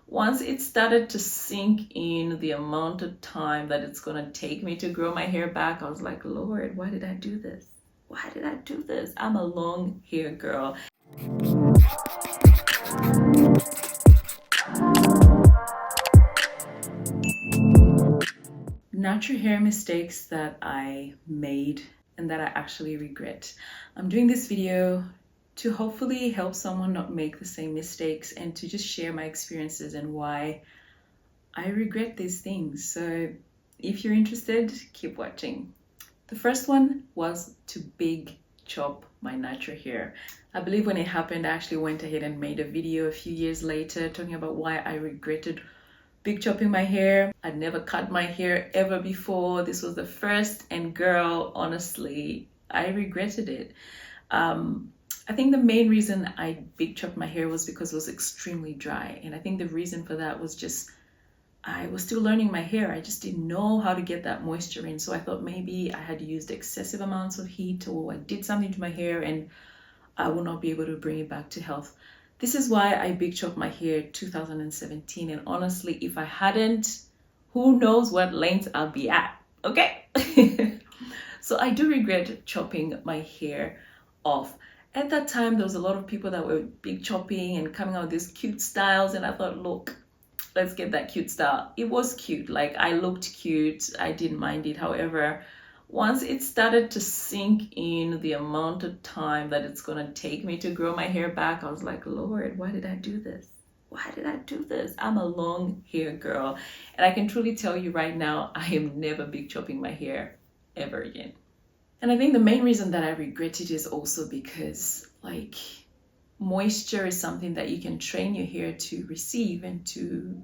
once it started to sink in the amount of time that it's going to take me to grow my hair back, I was like, Lord, why did I do this? Why did I do this? I'm a long hair girl. Natural hair mistakes that I made and that I actually regret. I'm doing this video to hopefully help someone not make the same mistakes and to just share my experiences and why I regret these things. So if you're interested, keep watching. The first one was to big chop my natural hair. I believe when it happened, I actually went ahead and made a video a few years later talking about why I regretted big chopping my hair. I'd never cut my hair ever before. This was the first, and girl, honestly, I regretted it. I think the main reason I big chopped my hair was because it was extremely dry. And I think the reason for that was just I was still learning my hair. I just didn't know how to get that moisture in. So I thought maybe I had used excessive amounts of heat or I did something to my hair and I will not be able to bring it back to health. This is why I big chopped my hair 2017. And honestly, if I hadn't, who knows what length I'll be at, okay? So I do regret chopping my hair off. At that time, there was a lot of people that were big chopping and coming out with these cute styles. And I thought, look, let's get that cute style. It was cute. Like, I looked cute. I didn't mind it. However, once it started to sink in the amount of time that it's going to take me to grow my hair back, I was like, Lord, why did I do this? Why did I do this? I'm a long hair girl. And I can truly tell you right now, I am never big chopping my hair ever again. And I think the main reason that I regret it is also because, like, moisture is something that you can train your hair to receive and to,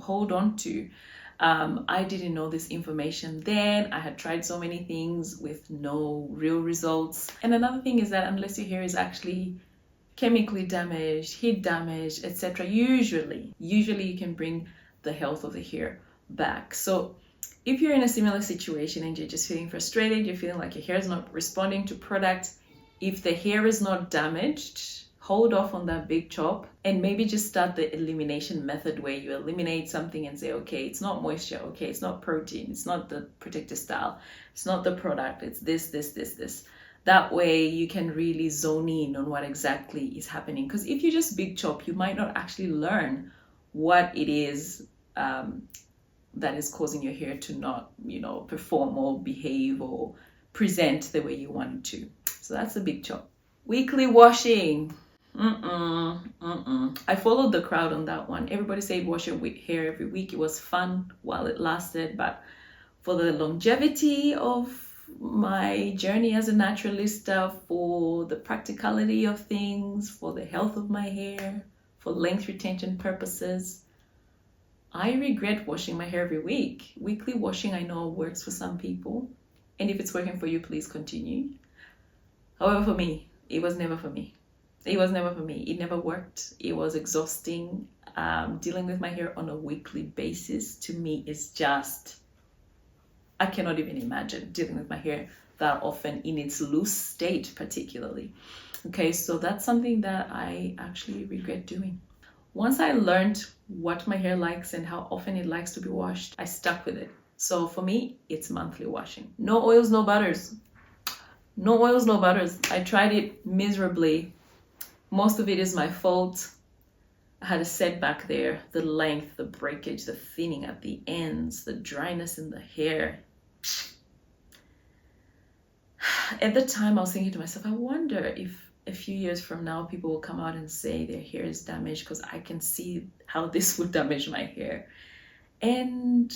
hold on to. I didn't know this information then. I had tried so many things with no real results. And another thing is that unless your hair is actually chemically damaged, heat damaged, etc., usually you can bring the health of the hair back. So if you're in a similar situation and you're just feeling frustrated, you're feeling like your hair is not responding to product, if the hair is not damaged, hold off on that big chop and maybe just start the elimination method where you eliminate something and say, okay, it's not moisture, okay, it's not protein, it's not the protective style, it's not the product, it's this. That way you can really zone in on what exactly is happening. Because if you just big chop, you might not actually learn what it is that is causing your hair to not, perform or behave or present the way you want it to. So that's a big chop. Weekly washing. I followed the crowd on that one. Everybody said wash your hair every week. It was fun while it lasted, but for the longevity of my journey as a naturalista, for the practicality of things, for the health of my hair, for length retention purposes, I regret washing my hair every week. Weekly washing, I know, works for some people. And if it's working for you, please continue. However, for me, it was never for me. It was never for me. It never worked. It was exhausting. Dealing with my hair on a weekly basis, to me, is just, I cannot even imagine dealing with my hair that often in its loose state, particularly. Okay, so that's something that I actually regret doing. Once I learned what my hair likes and how often it likes to be washed, I stuck with it. So for me, it's monthly washing. No oils, no butters. No oils, no butters. I tried it miserably. Most of it is my fault. I had a setback there. The length, the breakage, the thinning at the ends, the dryness in the hair. At the time, I was thinking to myself, I wonder if a few years from now, people will come out and say their hair is damaged because I can see how this would damage my hair. And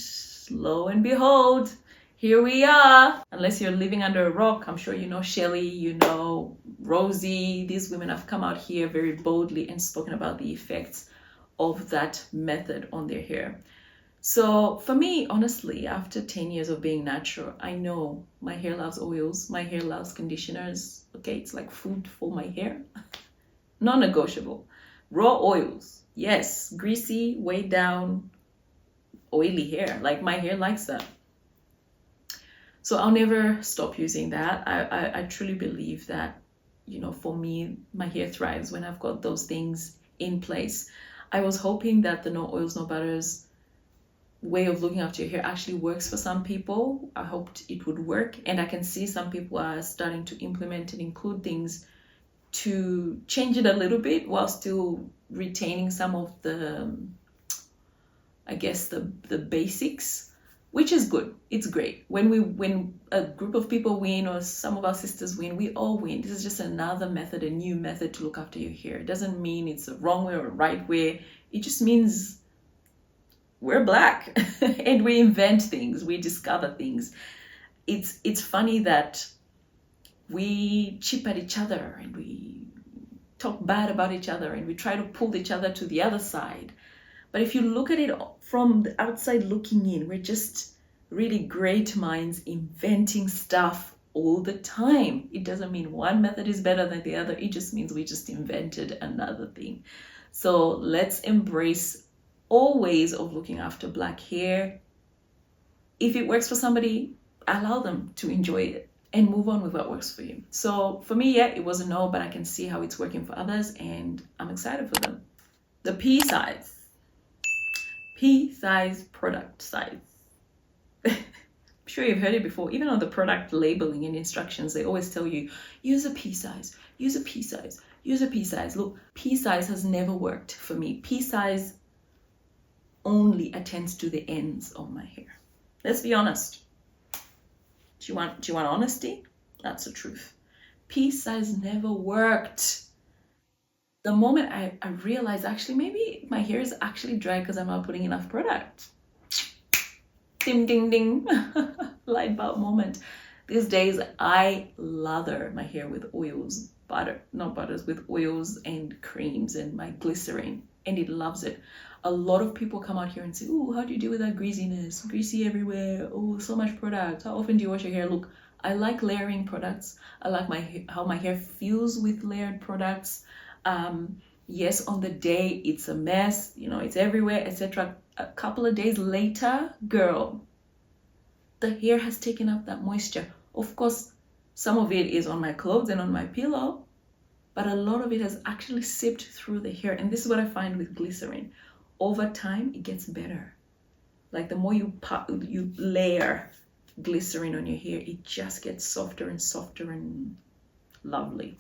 lo and behold, here we are. Unless you're living under a rock, I'm sure you know Shelly, you know Rosie. These women have come out here very boldly and spoken about the effects of that method on their hair. So for me, honestly, after 10 years of being natural, I know my hair loves oils, my hair loves conditioners. Okay, it's like food for my hair. Non-negotiable. Raw oils, yes, greasy, weighed down, oily hair. Like, my hair likes that. So I'll never stop using that. I truly believe that, for me, my hair thrives when I've got those things in place. I was hoping that the no oils, no butters way of looking after your hair actually works for some people. I hoped it would work, and I can see some people are starting to implement and include things to change it a little bit while still retaining some of the, I guess, the basics, which is good. It's great. When a group of people win, or some of our sisters win, we all win. This is just another method, a new method to look after your hair. It doesn't mean it's a wrong way or a right way. It just means we're Black and we invent things, we discover things. It's funny that we chip at each other and we talk bad about each other and we try to pull each other to the other side. But if you look at it from the outside looking in, we're just really great minds inventing stuff all the time. It doesn't mean one method is better than the other. It just means we just invented another thing. So let's embrace all ways of looking after Black hair. If it works for somebody, allow them to enjoy it and move on with what works for you. So for me, yeah, it was a no, but I can see how it's working for others and I'm excited for them. The P size product size. I'm sure you've heard it before. Even on the product labeling and instructions, they always tell you, use a P size, use a P size, use a P size. Look, P size has never worked for me. P size only attends to the ends of my hair. Let's be honest. Do you want honesty? That's the truth. P size never worked. The moment I realized, actually, maybe my hair is actually dry because I'm not putting enough product. Ding, ding, ding. Light bulb moment. These days, I lather my hair with oils, with oils and creams and my glycerine, and it loves it. A lot of people come out here and say, oh, how do you deal with that greasiness? Greasy everywhere. Oh, so much product. How often do you wash your hair? Look, I like layering products. I like how my hair feels with layered products. Yes, on the day it's a mess, it's everywhere, etc. A couple of days later, girl, the hair has taken up that moisture. Of course, some of it is on my clothes and on my pillow, but a lot of it has actually seeped through the hair. And this is what I find with glycerin. Over time, it gets better. Like the more you layer glycerin on your hair, it just gets softer and softer and lovely.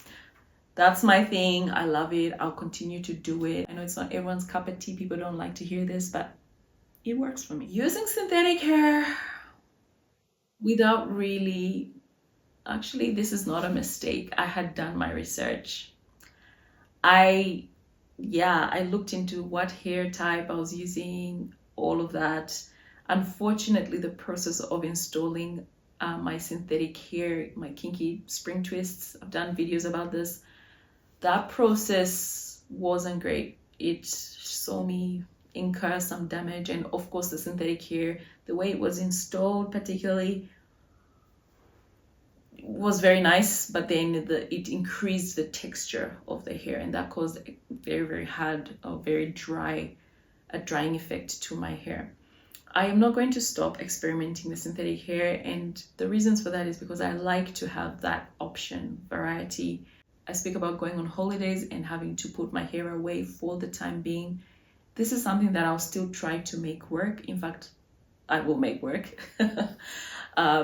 That's my thing. I love it. I'll continue to do it. I know it's not everyone's cup of tea. People don't like to hear this, but it works for me. Using synthetic hair without really... Actually, this is not a mistake. I had done my research. I looked into what hair type I was using, all of that. Unfortunately, the process of installing my synthetic hair, my kinky spring twists, I've done videos about this. That process wasn't great. It saw me incur some damage, and of course the synthetic hair, the way it was installed particularly, was very nice, but then it increased the texture of the hair, and that caused a very, very hard or very drying effect to my hair. I am not going to stop experimenting with synthetic hair, and the reasons for that is because I like to have that option, variety. I speak about going on holidays and having to put my hair away for the time being. This is something that I'll still try to make work. In fact, I will make work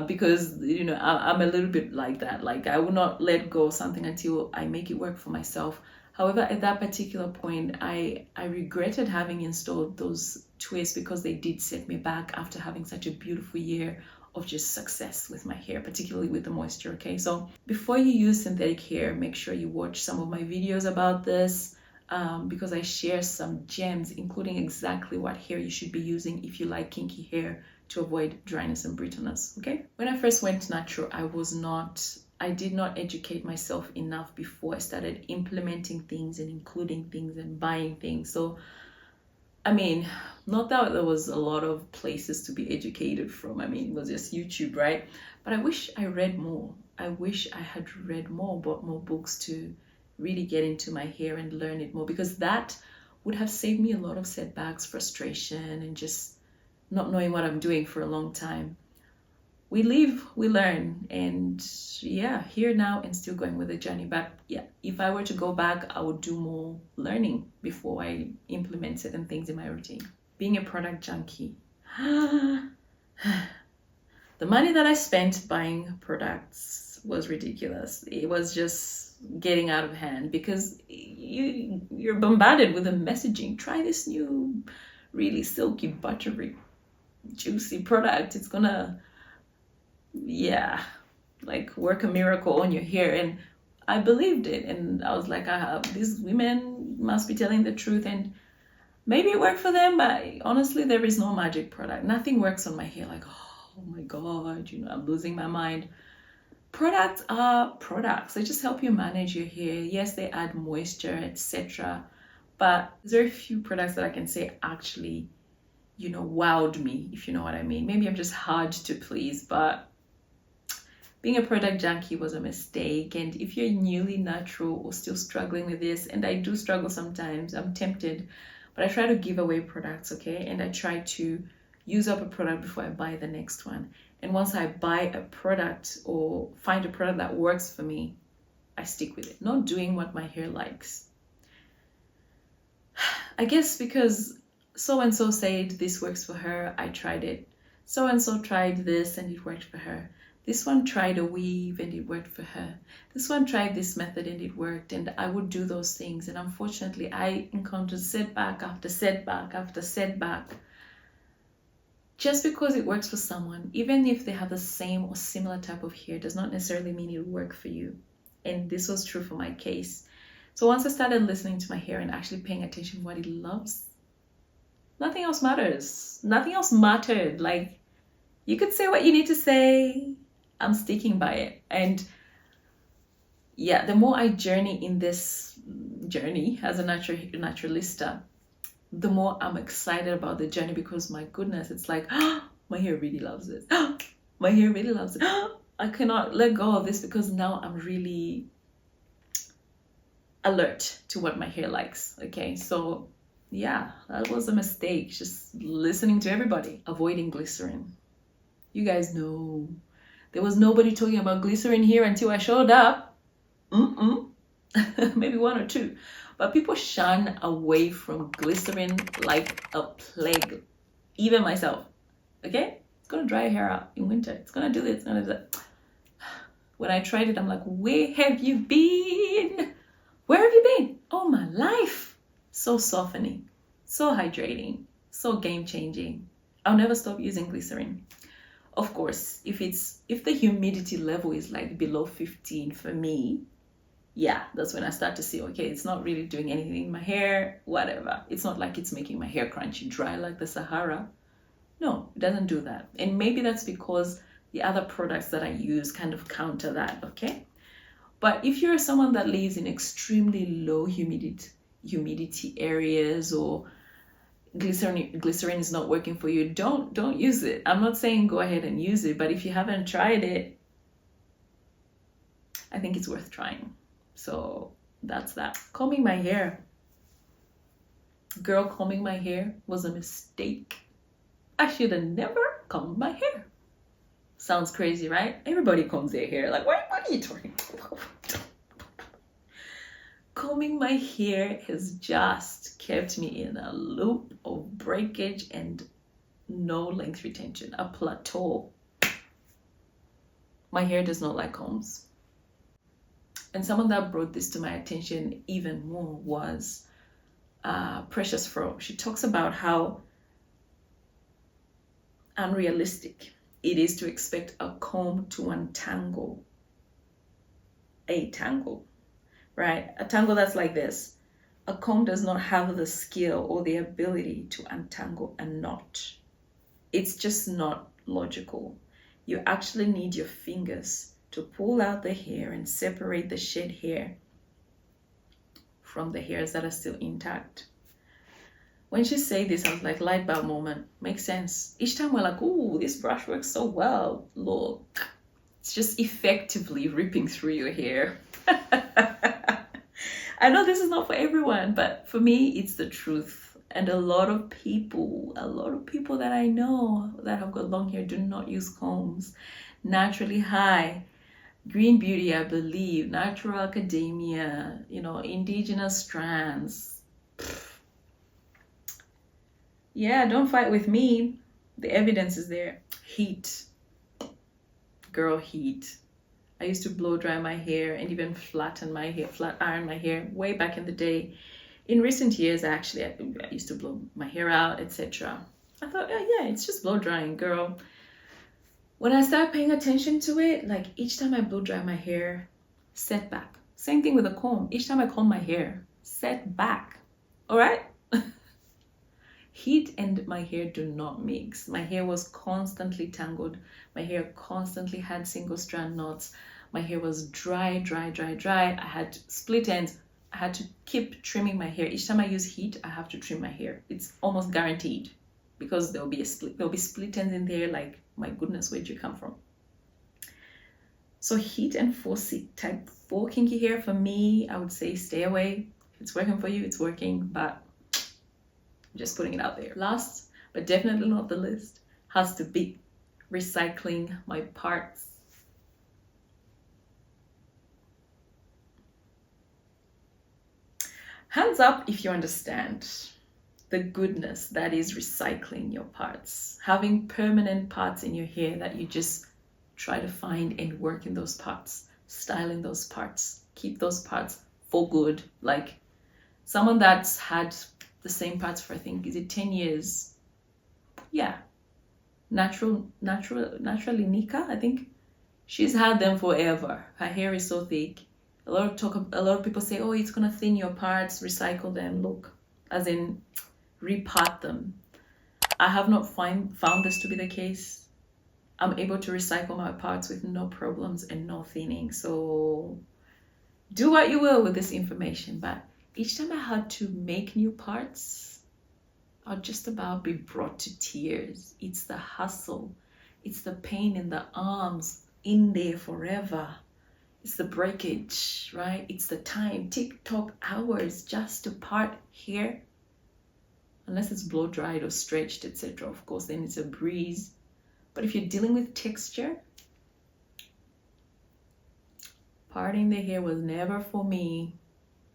because I'm a little bit like that. Like, I will not let go of something until I make it work for myself. However, at that particular point, I regretted having installed those twists because they did set me back after having such a beautiful year of just success with my hair, particularly with the moisture. Okay, so before you use synthetic hair, make sure you watch some of my videos about this because I share some gems, including exactly what hair you should be using if you like kinky hair to avoid dryness and brittleness. Okay, when I first went natural, I did not educate myself enough before I started implementing things and including things and buying things. So I mean, not that there was a lot of places to be educated from. I mean, it was just YouTube, right? But I wish I read more. I wish I had read more, bought more books to really get into my hair and learn it more, because that would have saved me a lot of setbacks, frustration, and just not knowing what I'm doing for a long time. we live, we learn, and yeah, here now and still going with the journey. But yeah, if I were to go back, I would do more learning before I implement certain things in my routine. Being a product junkie. The money that I spent buying products was ridiculous. It was just getting out of hand because you're bombarded with the messaging. Try this new really silky, buttery, juicy product. It's gonna, yeah, like work a miracle on your hair. And I believed it, and I was like, these women must be telling the truth, and maybe it worked for them, but honestly, there is no magic product. Nothing works on my hair like, oh my God, I'm losing my mind. Products are products. They just help you manage your hair. Yes, they add moisture, etc. But there are a few products that I can say actually, wowed me, if you know what I mean. Maybe I'm just hard to please, but being a product junkie was a mistake. And if you're newly natural or still struggling with this, and I do struggle sometimes, I'm tempted, but I try to give away products, okay? And I try to use up a product before I buy the next one. And once I buy a product or find a product that works for me, I stick with it. Not doing what my hair likes. I guess because so-and-so said this works for her, I tried it. So-and-so tried this and it worked for her. This one tried a weave and it worked for her. This one tried this method and it worked, and I would do those things. And unfortunately, I encountered setback after setback after setback. Just because it works for someone, even if they have the same or similar type of hair, does not necessarily mean it will work for you. And this was true for my case. So once I started listening to my hair and actually paying attention to what it loves, nothing else matters. Nothing else mattered. Like, you could say what you need to say. I'm sticking by it. And yeah, the more I journey in this journey as a naturalista, the more I'm excited about the journey, because my goodness, it's like, my hair really loves it. My hair really loves it. I cannot let go of this because now I'm really alert to what my hair likes. Okay, so yeah, that was a mistake, just listening to everybody. Avoiding glycerin. You guys know there was nobody talking about glycerin here until I showed up. Maybe one or two. But people shun away from glycerin like a plague. Even myself. Okay? It's going to dry your hair out in winter. It's going to do this. It's going to do that. When I tried it, I'm like, where have you been? Where have you been? All my life. So softening. So hydrating. So game-changing. I'll never stop using glycerin. Of course, if the humidity level is like below 15 for me, yeah, that's when I start to see, okay, it's not really doing anything in my hair, whatever. It's not like it's making my hair crunchy dry like the Sahara. No, it doesn't do that. And maybe that's because the other products that I use kind of counter that, okay? But if you're someone that lives in extremely low humidity areas, or glycerin is not working for you, don't use it. I'm not saying go ahead and use it, but if you haven't tried it, I think it's worth trying. So that's that. Combing my hair. Girl, combing my hair was a mistake. I should have never combed my hair. Sounds crazy, right? Everybody combs their hair. Like, what are you talking about? Combing my hair has just kept me in a loop of breakage and no length retention, a plateau. My hair does not like combs. And someone that brought this to my attention even more was Precious Fro. She talks about how unrealistic it is to expect a comb to untangle a tangle, right? A tangle that's like this. A comb does not have the skill or the ability to untangle a knot. It's just not logical. You actually need your fingers to pull out the hair and separate the shed hair from the hairs that are still intact. When she said this, I was like, light bulb moment. Makes sense. Each time we're like, ooh, this brush works so well. Look, it's just effectively ripping through your hair. I know this is not for everyone, but for me, it's the truth. And a lot of people that I know that have got long hair do not use combs. Naturally High, Green Beauty, I believe, Natural Academia, you know, Indigenous Strands. Yeah, don't fight with me. The evidence is there. Heat. Girl, heat. I used to blow dry my hair and even flatten my hair, flat iron my hair way back in the day. In recent years, actually, I used to blow my hair out, etc. I thought, oh, yeah, it's just blow drying, girl. When I started paying attention to it, like each time I blow dry my hair, set back. Same thing with a comb. Each time I comb my hair, set back. All right? Heat and my hair do not mix. My hair was constantly tangled. My hair constantly had single strand knots. My hair was dry. I had split ends. I had to keep trimming my hair. Each time I use heat, I have to trim my hair. It's almost guaranteed because there'll be split ends in there. Like, my goodness, where'd you come from? So heat and type 4 kinky hair, for me, I would say stay away. If it's working for you, it's working, but I'm just putting it out there. Last, but definitely not the least, has to be recycling my parts. Hands up if you understand the goodness that is recycling your parts. Having permanent parts in your hair that you just try to find and work in those parts, styling those parts, keep those parts for good. Like someone that's had the same parts for, I think, is it 10 years? Yeah. Naturally Nika, I think. She's had them forever. Her hair is so thick. A lot of people say, oh, it's gonna thin your parts, recycle them. Look, as in repart them. I have not found this to be the case. I'm able to recycle my parts with no problems and no thinning. So do what you will with this information, but each time I had to make new parts, I'd just about be brought to tears. It's the hustle. It's the pain in the arms, in there forever. It's the breakage, right? It's the time, tick-tock hours just to part hair. Unless it's blow dried or stretched, etc. Of course, then it's a breeze. But if you're dealing with texture, parting the hair was never for me.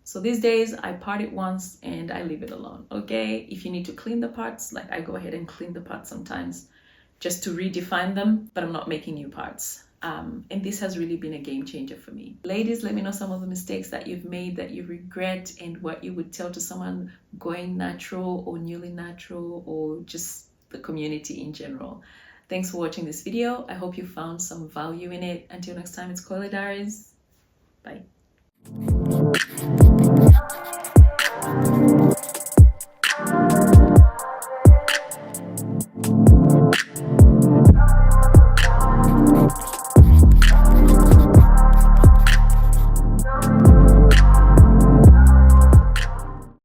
So these days I part it once and I leave it alone. Okay, if you need to clean the parts, like I go ahead and clean the parts sometimes just to redefine them, but I'm not making new parts. And this has really been a game changer for me. Ladies, let me know some of the mistakes that you've made that you regret and what you would tell to someone going natural or newly natural or just the community in general. Thanks for watching this video. I hope you found some value in it. Until next time, it's Coily Diaries. Bye.